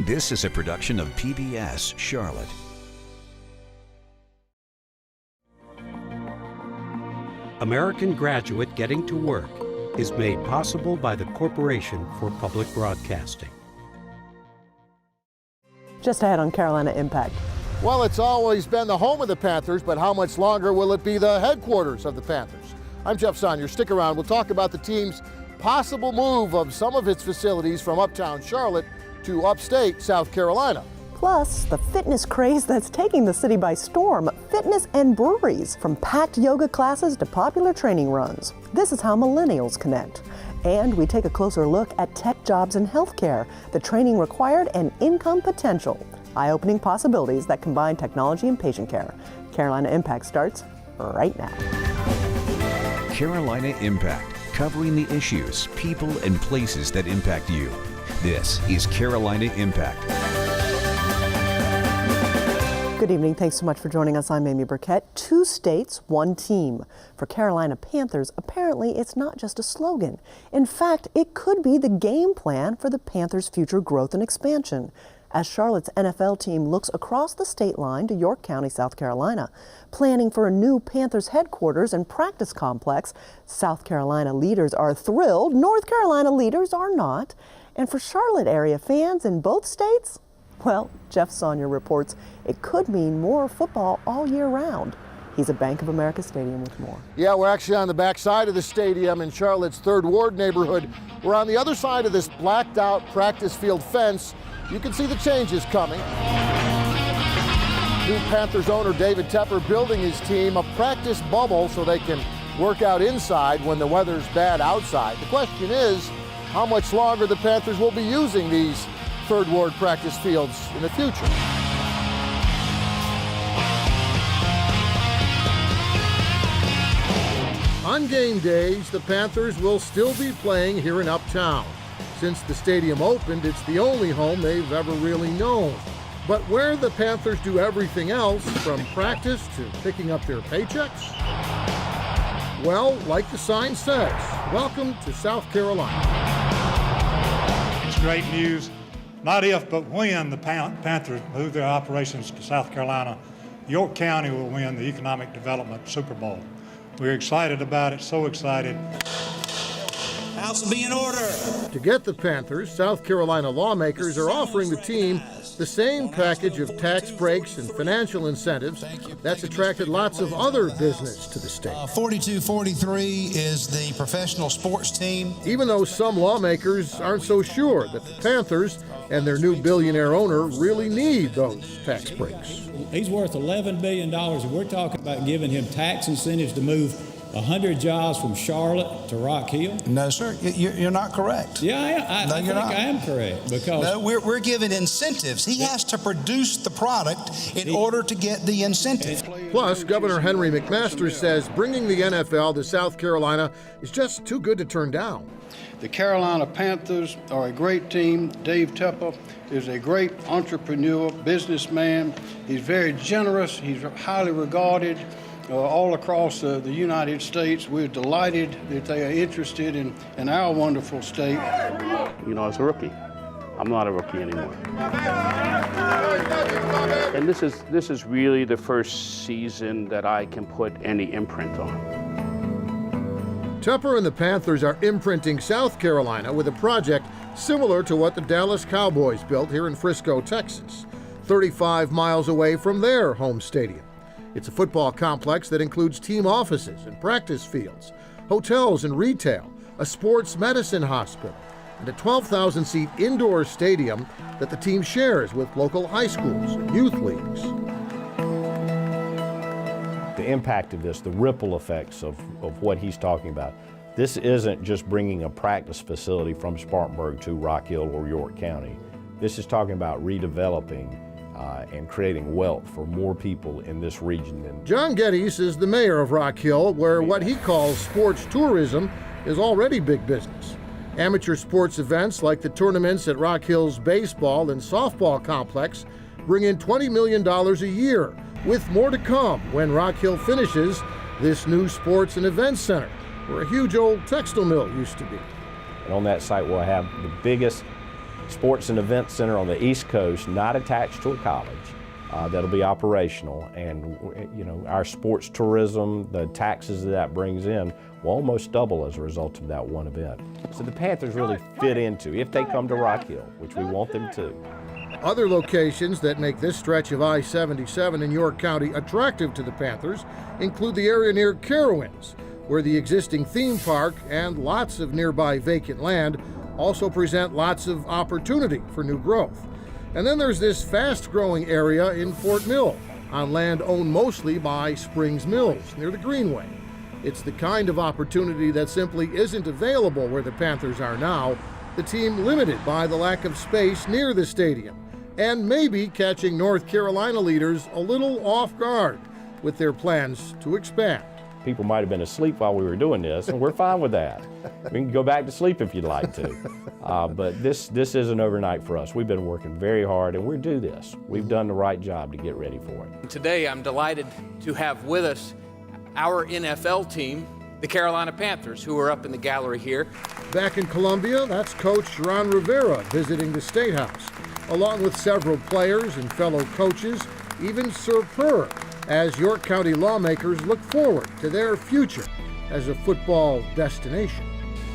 This is a production of PBS Charlotte. American Graduate Getting to Work is made possible by the Corporation for Public Broadcasting. Just ahead on Carolina Impact. Well, it's always been the home of the Panthers, but how much longer will it be the headquarters of the Panthers? I'm Jeff Sonnier. Stick around. We'll talk about the team's possible move of some of its facilities from uptown Charlotte to upstate South Carolina. Plus, the fitness craze that's taking the city by storm, fitness and breweries, from packed yoga classes to popular training runs. This is how millennials connect. And we take a closer look at tech jobs in healthcare, the training required and income potential. Eye-opening possibilities that combine technology and patient care. Carolina Impact starts right now. Carolina Impact, covering the issues, people, and places that impact you. This is Carolina Impact. Good evening. Thanks so much for joining us. I'm Amy Burkett. 2 states, 1 team. For Carolina Panthers, apparently it's not just a slogan. In fact, it could be the game plan for the Panthers' future growth and expansion. As Charlotte's NFL team looks across the state line to York County, South Carolina, planning for a new Panthers headquarters and practice complex, South Carolina leaders are thrilled. North Carolina leaders are not. And for Charlotte area fans in both states, well, Jeff Sonnier reports it could mean more football all year round. He's at Bank of America Stadium with more. Yeah, we're actually on the back side of the stadium in Charlotte's 3rd Ward neighborhood. We're on the other side of this blacked out practice field fence. You can see the changes coming. New Panthers owner David Tepper building his team a practice bubble so they can work out inside when the weather's bad outside. The question is, how much longer the Panthers will be using these 3rd Ward practice fields in the future. On game days, the Panthers will still be playing here in Uptown. Since the stadium opened, it's the only home they've ever really known. But where the Panthers do everything else, from practice to picking up their paychecks, well, like the sign says, welcome to South Carolina. It's great news. Not if, but when the Panthers move their operations to South Carolina, York County will win the Economic Development Super Bowl. We're excited about it, so excited. House will be in order. To get the Panthers, South Carolina lawmakers are offering the team the same package of tax breaks and financial incentives that's attracted lots of other business to the state. 4243 is the professional sports team. Even though some lawmakers aren't so sure that the Panthers and their new billionaire owner really need those tax breaks. He's worth $11 billion, and we're talking about giving him tax incentives to move 100 jobs from Charlotte to Rock Hill? No, sir, you're not correct. Yeah, I think I am correct. Because no, we're giving incentives. He has to produce the product in order to get the incentive. Plus, Governor Henry McMaster says bringing the NFL to South Carolina is just too good to turn down. The Carolina Panthers are a great team. Dave Tepper is a great entrepreneur, businessman. He's very generous. He's highly regarded all across the United States. We're delighted that they are interested in our wonderful state. You know, as a rookie, I'm not a rookie anymore. And this is really the first season that I can put any imprint on. Tepper and the Panthers are imprinting South Carolina with a project similar to what the Dallas Cowboys built here in Frisco, Texas, 35 miles away from their home stadium. It's a football complex that includes team offices and practice fields, hotels and retail, a sports medicine hospital, and a 12,000-seat indoor stadium that the team shares with local high schools and youth leagues. The impact of this, the ripple effects of what he's talking about, this isn't just bringing a practice facility from Spartanburg to Rock Hill or York County. This is talking about redeveloping and creating wealth for more people in this region. John Geddes is the mayor of Rock Hill, where what he calls sports tourism is already big business. Amateur sports events like the tournaments at Rock Hill's baseball and softball complex bring in $20 million a year, with more to come when Rock Hill finishes this new sports and events center, where a huge old textile mill used to be. And on that site we'll have the biggest sports and event center on the East Coast, not attached to a college, that'll be operational. And our sports tourism, the taxes that brings in, will almost double as a result of that one event. So the Panthers really fit into, if they come to Rock Hill, which we want them to. Other locations that make this stretch of I-77 in York County attractive to the Panthers include the area near Carowinds, where the existing theme park and lots of nearby vacant land also present lots of opportunity for new growth. And then there's this fast-growing area in Fort Mill, on land owned mostly by Springs Mills, near the Greenway. It's the kind of opportunity that simply isn't available where the Panthers are now, the team limited by the lack of space near the stadium, and maybe catching North Carolina leaders a little off guard with their plans to expand. People might have been asleep while we were doing this, and we're fine with that. We can go back to sleep if you'd like to. But this isn't overnight for us. We've been working very hard, and we're due this. We've done the right job to get ready for it. Today, I'm delighted to have with us our NFL team, the Carolina Panthers, who are up in the gallery here. Back in Columbia, that's Coach Ron Rivera visiting the State House, along with several players and fellow coaches, even Sir Purr, as York County lawmakers look forward to their future as a football destination.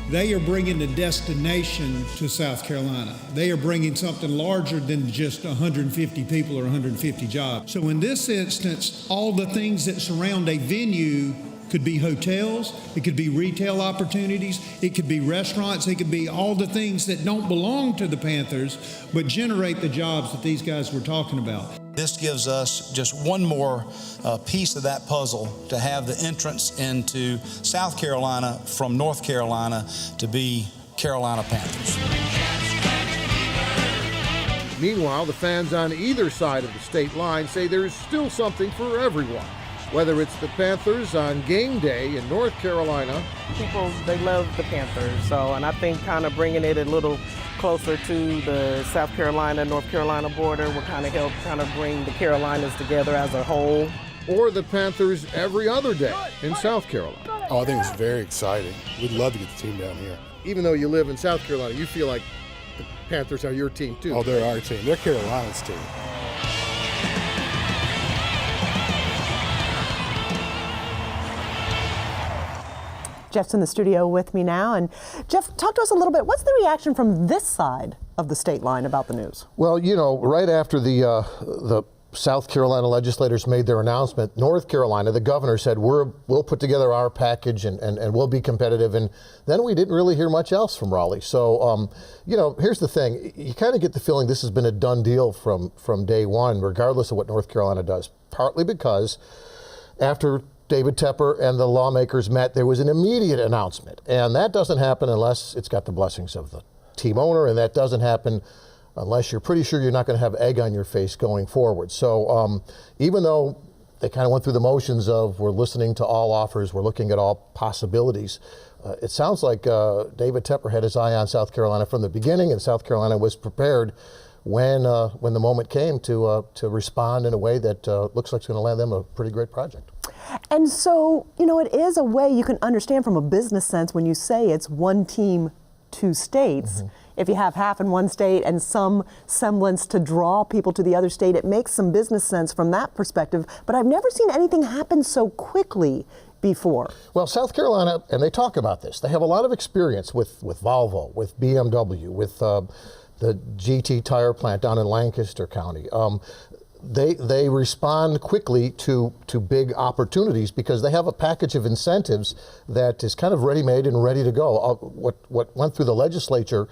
They are bringing a destination to South Carolina. They are bringing something larger than just 150 people or 150 jobs. So in this instance, all the things that surround a venue could be hotels, it could be retail opportunities, it could be restaurants, it could be all the things that don't belong to the Panthers, but generate the jobs that these guys were talking about. This gives us just one more piece of that puzzle to have the entrance into South Carolina from North Carolina to be Carolina Panthers. Meanwhile, the fans on either side of the state line say there's still something for everyone. Whether it's the Panthers on game day in North Carolina. People, they love the Panthers, and I think kind of bringing it a little closer to the South Carolina, North Carolina border will kind of help bring the Carolinas together as a whole. Or the Panthers every other day in South Carolina. Oh, I think it's very exciting. We'd love to get the team down here. Even though you live in South Carolina, you feel like the Panthers are your team too. Oh, they're our team. They're Carolina's team. Jeff's in the studio with me now. And Jeff, talk to us a little bit. What's the reaction from this side of the state line about the news? Well, right after the South Carolina legislators made their announcement, North Carolina, the governor said, we'll put together our package and we'll be competitive. And then we didn't really hear much else from Raleigh. So, here's the thing. You kind of get the feeling this has been a done deal from day one, regardless of what North Carolina does, partly because after David Tepper and the lawmakers met, there was an immediate announcement. And that doesn't happen unless it's got the blessings of the team owner, and that doesn't happen unless you're pretty sure you're not going to have egg on your face going forward. So even though they kind of went through the motions of we're listening to all offers, we're looking at all possibilities, it sounds like David Tepper had his eye on South Carolina from the beginning, and South Carolina was prepared when the moment came to respond in a way that looks like it's going to land them a pretty great project. And so, it is a way you can understand from a business sense when you say it's one team, two states. Mm-hmm. If you have half in one state and some semblance to draw people to the other state, it makes some business sense from that perspective. But I've never seen anything happen so quickly before. Well, South Carolina, and they talk about this, they have a lot of experience with Volvo, with BMW, with the GT tire plant down in Lancaster County. They respond quickly to big opportunities because they have a package of incentives that is kind of ready-made and ready to go. What went through the legislature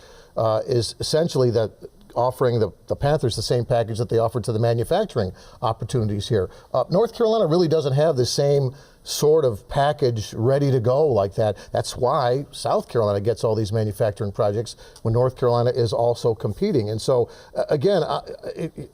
is essentially that offering the Panthers the same package that they offered to the manufacturing opportunities here. North Carolina really doesn't have the same sort of package ready to go like that. That's why South Carolina gets all these manufacturing projects when North Carolina is also competing. And so, again,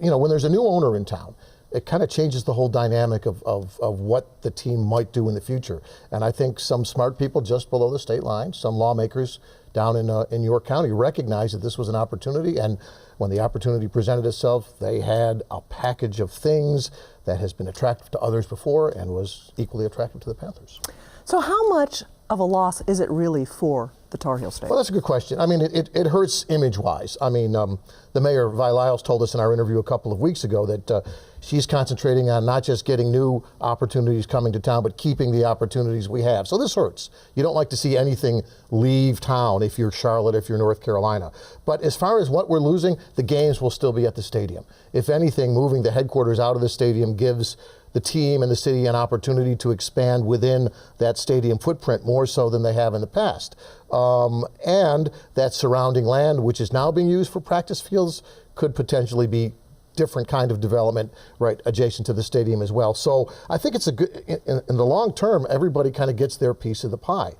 when there's a new owner in town, it kind of changes the whole dynamic of what the team might do in the future. And I think some smart people just below the state line, some lawmakers down in York County recognized that this was an opportunity, and when the opportunity presented itself, they had a package of things that has been attractive to others before and was equally attractive to the Panthers. So how much of a loss is it really for the Tar Heel State? Well, that's a good question. I mean, it hurts image-wise. I mean, the mayor, Vi Lyles, told us in our interview a couple of weeks ago that she's concentrating on not just getting new opportunities coming to town, but keeping the opportunities we have. So this hurts. You don't like to see anything leave town if you're Charlotte, if you're North Carolina. But as far as what we're losing, the games will still be at the stadium. If anything, moving the headquarters out of the stadium gives the team and the city an opportunity to expand within that stadium footprint more so than they have in the past. And that surrounding land, which is now being used for practice fields, could potentially be different kind of development right adjacent to the stadium as well. So I think it's a good, in the long term, everybody kind of gets their piece of the pie.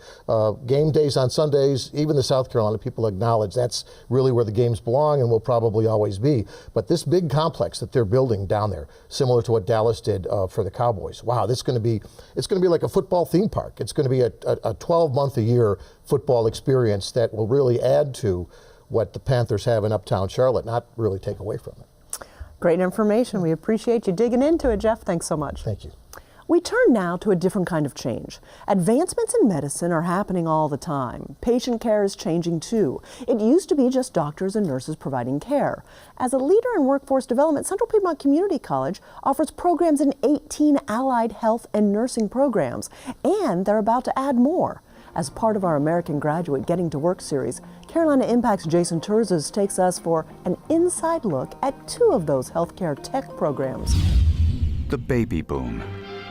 Game days on Sundays, even the South Carolina people acknowledge that's really where the games belong and will probably always be. But this big complex that they're building down there, similar to what Dallas did for the Cowboys, wow, it's going to be like a football theme park. It's going to be a 12-month-a-year football experience that will really add to what the Panthers have in Uptown Charlotte, not really take away from it. Great information. We appreciate you digging into it, Jeff. Thanks so much. Thank you. We turn now to a different kind of change. Advancements in medicine are happening all the time. Patient care is changing too. It used to be just doctors and nurses providing care. As a leader in workforce development, Central Piedmont Community College offers programs in 18 allied health and nursing programs, and they're about to add more. As part of our American Graduate Getting to Work series, Carolina Impact's Jason Terzes takes us for an inside look at two of those healthcare tech programs. The baby boom.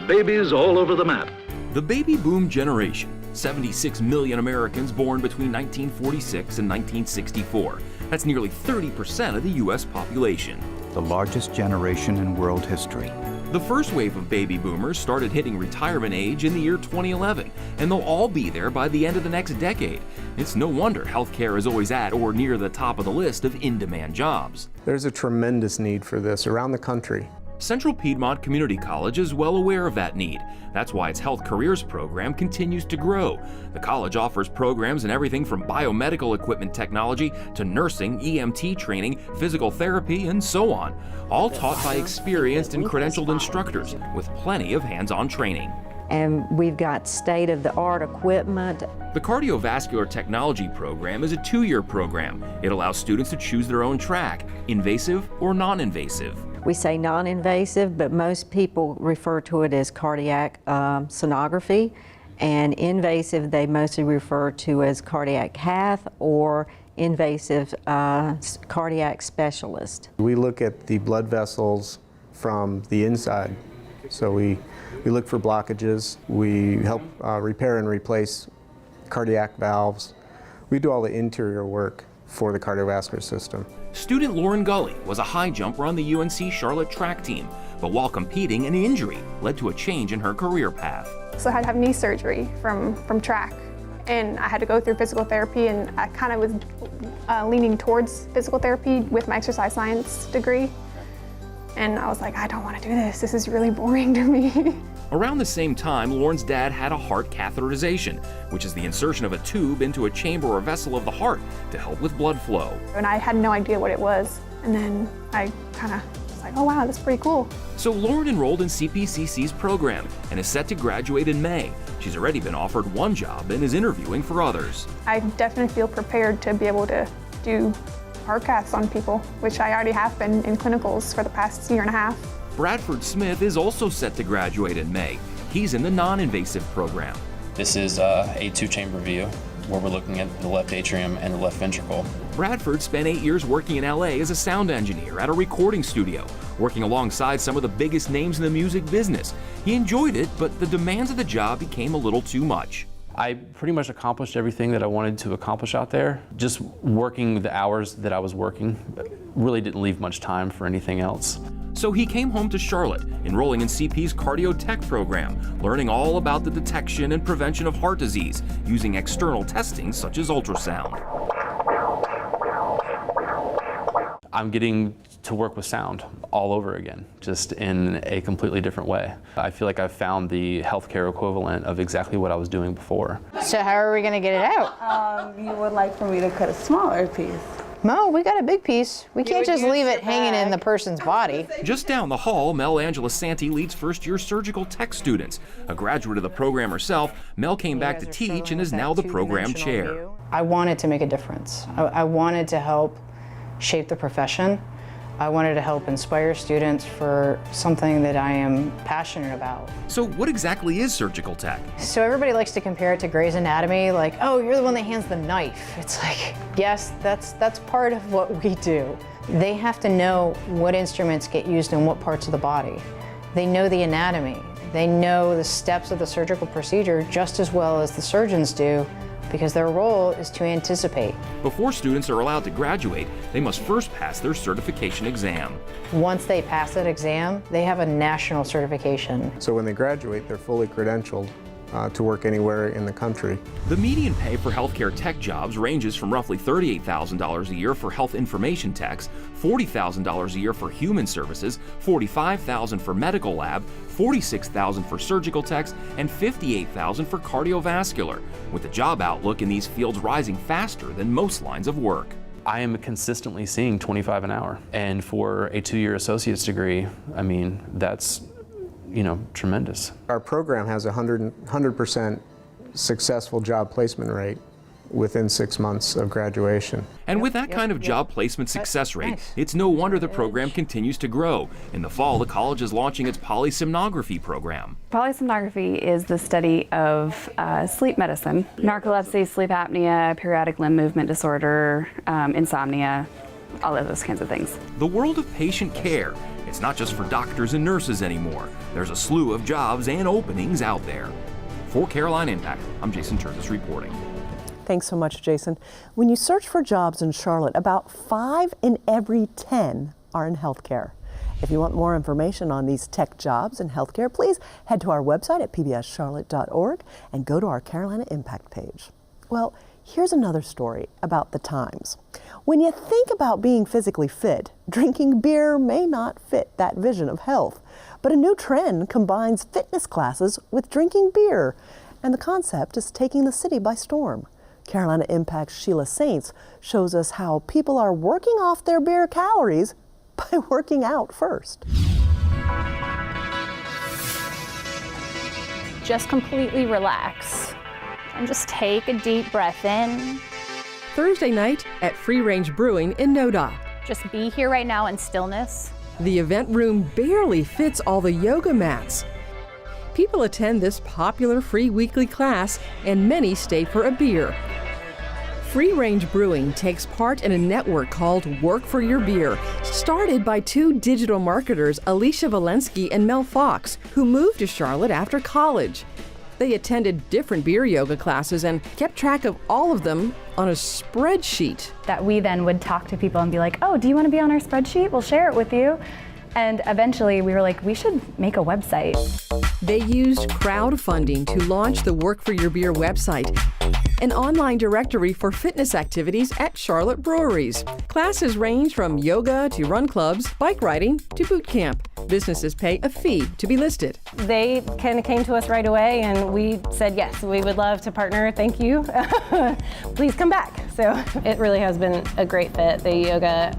Babies all over the map. The baby boom generation. 76 million Americans born between 1946 and 1964. That's nearly 30% of the U.S. population. The largest generation in world history. The first wave of baby boomers started hitting retirement age in the year 2011, and they'll all be there by the end of the next decade. It's no wonder healthcare is always at or near the top of the list of in-demand jobs. There's a tremendous need for this around the country. Central Piedmont Community College is well aware of that need. That's why its Health Careers program continues to grow. The college offers programs in everything from biomedical equipment technology to nursing, EMT training, physical therapy, and so on. All taught by experienced and credentialed instructors with plenty of hands-on training. And we've got state-of-the-art equipment. The Cardiovascular Technology program is a 2-year program. It allows students to choose their own track, invasive or non-invasive. We say non-invasive, but most people refer to it as cardiac sonography, and invasive they mostly refer to as cardiac cath or invasive cardiac specialist. We look at the blood vessels from the inside, so we look for blockages, we help repair and replace cardiac valves. We do all the interior work for the cardiovascular system. Student Lauren Gully was a high jumper on the UNC Charlotte track team, but while competing, an injury led to a change in her career path. So I had to have knee surgery from track, and I had to go through physical therapy, and I kind of was leaning towards physical therapy with my exercise science degree. And I was like, I don't want to do this. This is really boring to me. Around the same time, Lauren's dad had a heart catheterization, which is the insertion of a tube into a chamber or vessel of the heart to help with blood flow. And I had no idea what it was. And then I kind of was like, oh wow, that's pretty cool. So Lauren enrolled in CPCC's program and is set to graduate in May. She's already been offered one job and is interviewing for others. I definitely feel prepared to be able to do heart caths on people, which I already have been in clinicals for the past year and a half. Bradford Smith is also set to graduate in May. He's in the non-invasive program. This is a 2-chamber view where we're looking at the left atrium and the left ventricle. Bradford spent 8 years working in LA as a sound engineer at a recording studio, working alongside some of the biggest names in the music business. He enjoyed it, but the demands of the job became a little too much. I pretty much accomplished everything that I wanted to accomplish out there. Just working the hours that I was working really didn't leave much time for anything else. So he came home to Charlotte, enrolling in CP's Cardio Tech program, learning all about the detection and prevention of heart disease using external testing such as ultrasound. I'm getting to work with sound all over again, just in a completely different way. I feel like I've found the healthcare equivalent of exactly what I was doing before. So how are we going to get it out? You would like for me to cut a smaller piece. No, we got a big piece. We can't just leave it hanging in the person's body. Just down the hall, Mel Angela Santi leads first-year surgical tech students. A graduate of the program herself, Mel came back to teach and is now the program chair. I wanted to make a difference. I wanted to help shape the profession. I wanted to help inspire students for something that I am passionate about. So what exactly is surgical tech? So everybody likes to compare it to Grey's Anatomy, like, oh, you're the one that hands the knife. It's like, yes, that's part of what we do. They have to know what instruments get used in what parts of the body. They know the anatomy. They know the steps of the surgical procedure just as well as the surgeons do, because their role is to anticipate. Before students are allowed to graduate, they must first pass their certification exam. Once they pass that exam, they have a national certification. So when they graduate, they're fully credentialed to work anywhere in the country. The median pay for healthcare tech jobs ranges from roughly $38,000 a year for health information techs, $40,000 a year for human services, $45,000 for medical lab, $46,000 for surgical techs, and $58,000 for cardiovascular, with the job outlook in these fields rising faster than most lines of work. I am consistently seeing $25 an hour. And for a 2-year associate's degree, I mean, that's, tremendous. Our program has a 100% successful job placement rate within 6 months of graduation. And with that kind of job placement success rate, it's no wonder the program continues to grow. In the fall, the college is launching its polysomnography program. Polysomnography is the study of sleep medicine, narcolepsy, sleep apnea, periodic limb movement disorder, insomnia, all of those kinds of things. The world of patient care. It's not just for doctors and nurses anymore. There's a slew of jobs and openings out there. For Caroline Impact, I'm Jason Tertis reporting. Thanks so much, Jason. When you search for jobs in Charlotte, about 5 in every 10 are in healthcare. If you want more information on these tech jobs in healthcare, please head to our website at pbscharlotte.org and go to our Carolina Impact page. Well, here's another story about the times. When you think about being physically fit, drinking beer may not fit that vision of health. But a new trend combines fitness classes with drinking beer, and the concept is taking the city by storm. Carolina Impact's Sheila Saints shows us how people are working off their beer calories by working out first. Just completely relax and just take a deep breath in. Thursday night at Free Range Brewing in Noda. Just be here right now in stillness. The event room barely fits all the yoga mats. People attend this popular free weekly class, and many stay for a beer. Free Range Brewing takes part in a network called Work for Your Beer, started by 2 digital marketers, Alicia Valensky and Mel Fox, who moved to Charlotte after college. They attended different beer yoga classes and kept track of all of them on a spreadsheet. That we then would talk to people and be like, oh, do you want to be on our spreadsheet? We'll share it with you. And eventually we were like, we should make a website. They used crowdfunding to launch the Work for Your Beer website, an online directory for fitness activities at Charlotte breweries. Classes range from yoga to run clubs, bike riding to boot camp. Businesses pay a fee to be listed. They kind of came to us right away and we said, yes, we would love to partner. Thank you. Please come back. So it really has been a great fit, the yoga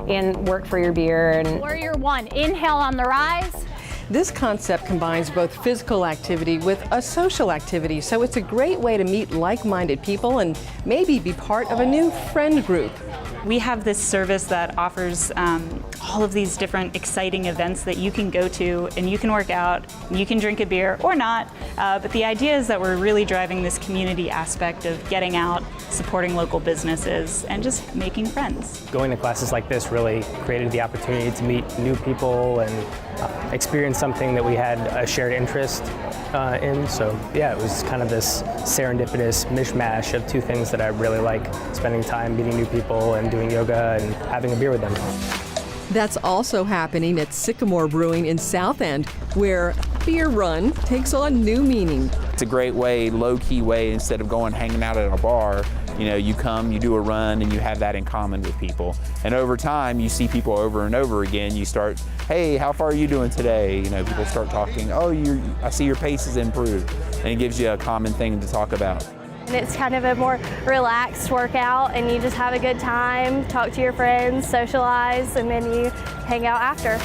and Work for Your Beer. And Warrior 1, inhale on the rise. This concept combines both physical activity with a social activity, so it's a great way to meet like-minded people and maybe be part of a new friend group. We have this service that offers all of these different exciting events that you can go to, and you can work out, and you can drink a beer or not, but the idea is that we're really driving this community aspect of getting out, supporting local businesses, and just making friends. Going to classes like this really created the opportunity to meet new people and experience something that we had a shared interest in. So yeah, it was kind of this serendipitous mishmash of 2 things that I really like, spending time meeting new people and doing yoga and having a beer with them. That's also happening at Sycamore Brewing in South End, where Beer Run takes on new meaning. It's a great way, low-key way, instead of going hanging out at a bar, you come, you do a run, and you have that in common with people. And over time, you see people over and over again. You start, hey, how far are you doing today? People start talking, oh, I see your pace has improved. And it gives you a common thing to talk about. It's kind of a more relaxed workout, and you just have a good time, talk to your friends, socialize, and then you hang out after.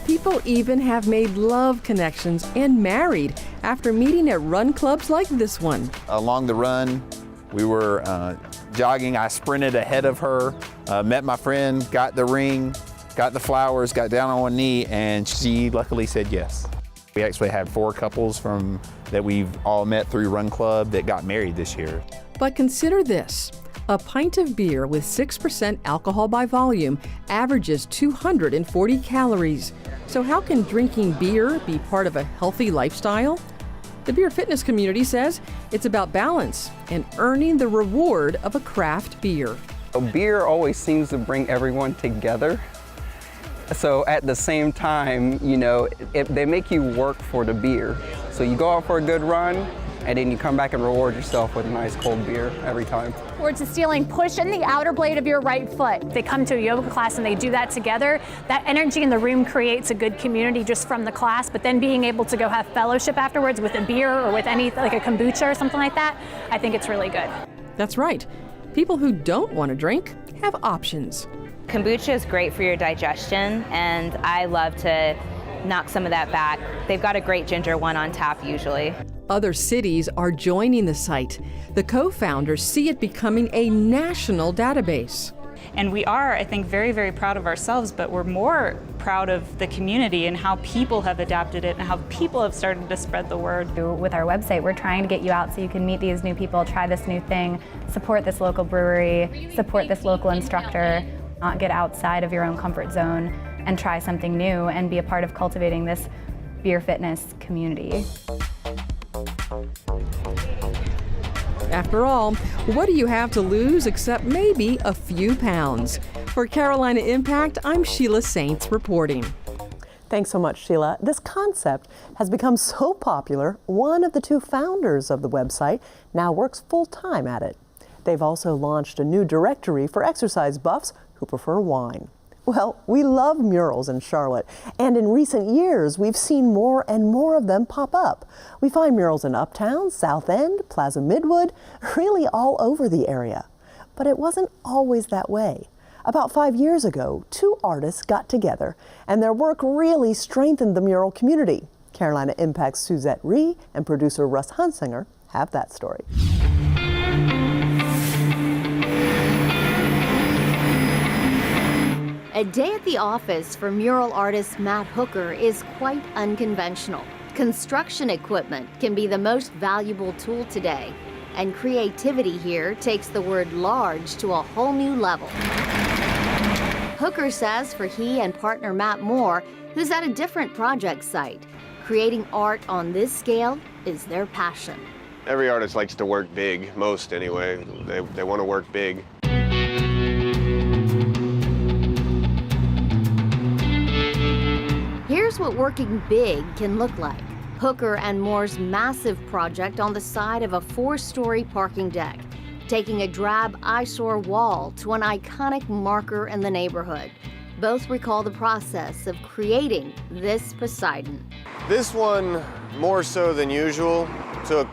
People even have made love connections and married after meeting at run clubs like this one. Along the run, We were jogging. I sprinted ahead of her, met my friend, got the ring, got the flowers, got down on one knee, and she luckily said yes. We actually had 4 couples that we've all met through Run Club that got married this year. But consider this. A pint of beer with 6% alcohol by volume averages 240 calories. So how can drinking beer be part of a healthy lifestyle? The beer fitness community says it's about balance and earning the reward of a craft beer. Beer always seems to bring everyone together. So at the same time, you know, they make you work for the beer. So you go out for a good run, and then you come back and reward yourself with a nice cold beer every time. Words of stealing, push in the outer blade of your right foot. They come to a yoga class and they do that together. That energy in the room creates a good community just from the class, but then being able to go have fellowship afterwards with a beer or with any, like a kombucha or something like that, I think it's really good. That's right. People who don't want to drink have options. Kombucha is great for your digestion, and I love to knock some of that back. They've got a great ginger one on tap usually. Other cities are joining the site. The co-founders see it becoming a national database. And we are, I think, very, very proud of ourselves, but we're more proud of the community and how people have adapted it and how people have started to spread the word. With our website, we're trying to get you out so you can meet these new people, try this new thing, support this local brewery, support this local instructor, not get outside of your own comfort zone and try something new and be a part of cultivating this beer fitness community. After all, what do you have to lose except maybe a few pounds? For Carolina Impact, I'm Sheila Saints reporting. Thanks so much, Sheila. This concept has become so popular, one of the 2 founders of the website now works full-time at it. They've also launched a new directory for exercise buffs who prefer wine. Well, we love murals in Charlotte, and in recent years, we've seen more and more of them pop up. We find murals in Uptown, South End, Plaza Midwood, really all over the area. But it wasn't always that way. About 5 years ago, 2 artists got together, and their work really strengthened the mural community. Carolina Impact's Suzette Rhee and producer Russ Hunsinger have that story. A day at the office for mural artist Matt Hooker is quite unconventional. Construction equipment can be the most valuable tool today, and creativity here takes the word large to a whole new level. Hooker says for he and partner Matt Moore, who's at a different project site, creating art on this scale is their passion. Every artist likes to work big, most anyway. They want to work big. Here's what working big can look like. Hooker and Moore's massive project on the side of a 4-story parking deck, taking a drab eyesore wall to an iconic marker in the neighborhood. Both recall the process of creating this Poseidon. This one, more so than usual, took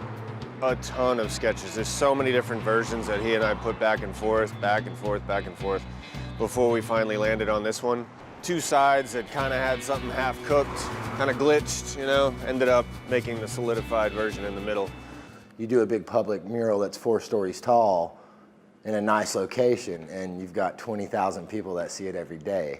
a ton of sketches. There's so many different versions that he and I put back and forth, before we finally landed on this one. 2 sides that kind of had something half cooked, kind of glitched, you know, ended up making the solidified version in the middle. You do a big public mural that's 4 stories tall in a nice location, and you've got 20,000 people that see it every day.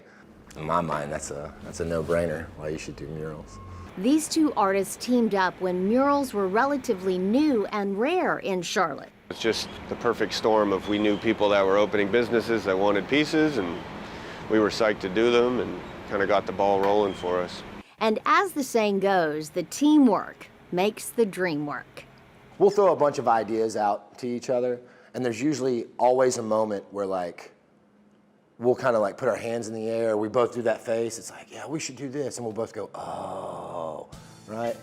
In my mind, that's a no-brainer why you should do murals. These 2 artists teamed up when murals were relatively new and rare in Charlotte. It's just the perfect storm of we knew people that were opening businesses that wanted pieces, and we were psyched to do them and kind of got the ball rolling for us. And as the saying goes, the teamwork makes the dream work. We'll throw a bunch of ideas out to each other, and there's usually always a moment where we'll kind of put our hands in the air, we both do that face, it's like, yeah, we should do this, and we'll both go, oh, right?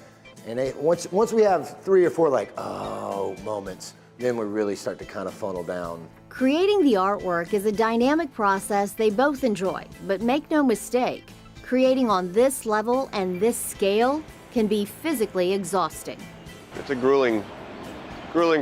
And once we have 3 or 4 oh moments, then we really start to kind of funnel down. Creating the artwork is a dynamic process they both enjoy, but make no mistake, creating on this level and this scale can be physically exhausting. It's a grueling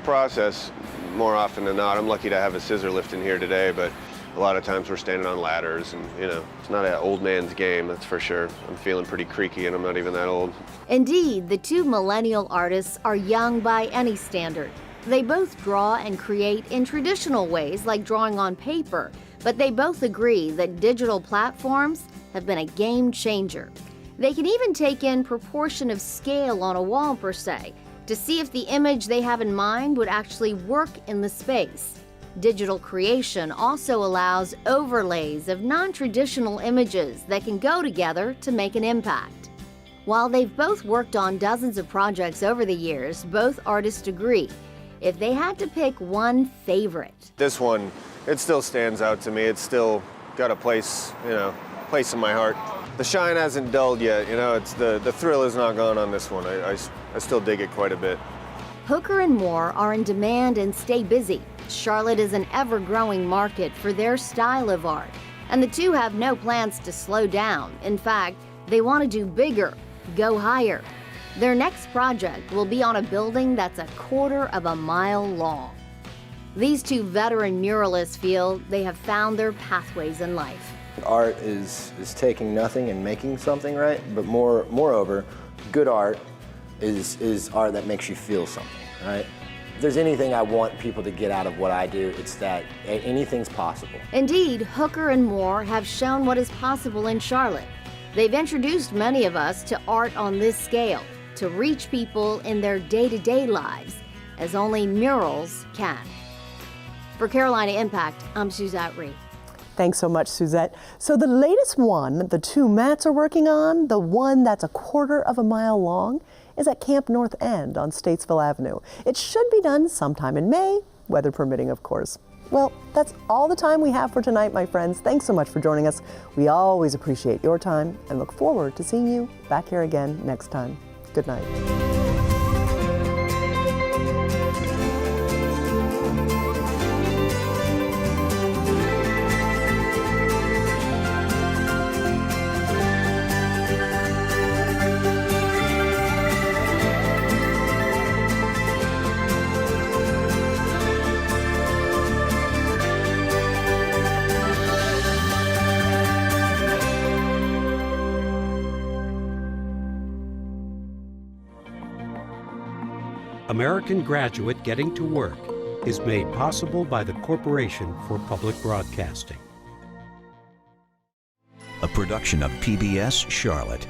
process more often than not. I'm lucky to have a scissor lift in here today, but a lot of times we're standing on ladders and, it's not an old man's game, that's for sure. I'm feeling pretty creaky and I'm not even that old. Indeed, the 2 millennial artists are young by any standard. They both draw and create in traditional ways like drawing on paper, but they both agree that digital platforms have been a game changer. They can even take in proportion of scale on a wall per se, to see if the image they have in mind would actually work in the space. Digital creation also allows overlays of non-traditional images that can go together to make an impact. While they've both worked on dozens of projects over the years, both artists agree, if they had to pick one favorite. This one, it still stands out to me. It's still got a place, place in my heart. The shine hasn't dulled yet, it's the thrill is not gone on this one. I still dig it quite a bit. Hooker and Moore are in demand and stay busy. Charlotte is an ever-growing market for their style of art, and the two have no plans to slow down. In fact, they want to do bigger, go higher. Their next project will be on a building that's 1/4 mile long. These two veteran muralists feel they have found their pathways in life. Art is taking nothing and making something, right? But moreover, good art is art that makes you feel something, right? If there's anything I want people to get out of what I do, it's that anything's possible. Indeed, Hooker and Moore have shown what is possible in Charlotte. They've introduced many of us to art on this scale, to reach people in their day-to-day lives, as only murals can. For Carolina Impact, I'm Suzette Reed. Thanks so much, Suzette. So the latest one the two Matts are working on, the one that's 1/4 mile long, is at Camp North End on Statesville Avenue. It should be done sometime in May, weather permitting, of course. Well, that's all the time we have for tonight, my friends. Thanks so much for joining us. We always appreciate your time and look forward to seeing you back here again next time. Good night. American Graduate Getting to Work is made possible by the Corporation for Public Broadcasting. A production of PBS Charlotte.